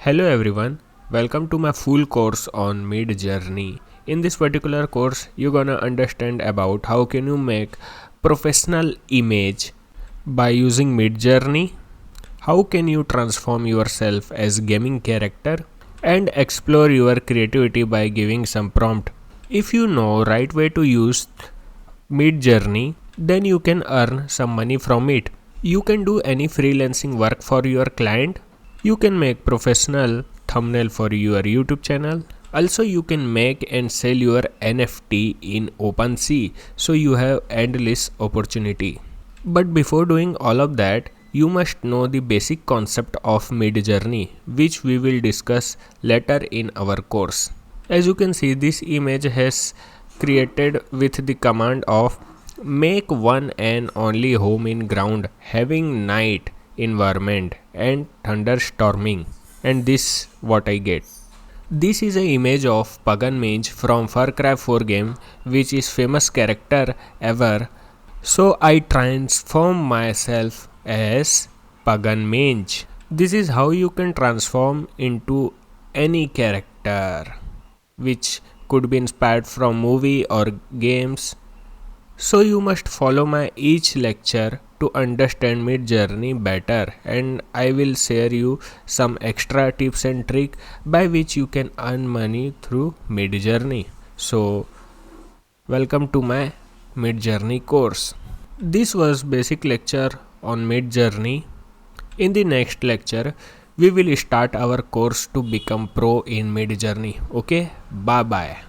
Hello everyone, welcome to my full course on Midjourney. In this particular course, you're gonna understand about how can you make professional image by using Midjourney, how can you transform yourself as gaming character, and explore your creativity by giving some prompt. If you know right way to use Midjourney, then you can earn some money from it. You can do any freelancing work for your client. You can make professional thumbnail for your YouTube channel. Also, you can make and sell your NFT in OpenSea, so you have endless opportunity. But before doing all of that, you must know the basic concept of Midjourney, which we will discuss later in our course. As you can see, this image has created with the command of make one and only home in ground having night environment and thunderstorming, and this what I get. This is an image of Pagan Mage from Far Cry 4 game, which is famous character ever. So I transform myself as Pagan Mage. This is how you can transform into any character, which could be inspired from movie or games. So you must follow my each lecture to understand Midjourney better, and I will share you some extra tips and trick by which you can earn money through Midjourney. So welcome to my Midjourney course. This was basic lecture on Midjourney. In the next lecture, we will start our course to become pro in Midjourney. Okay, bye bye.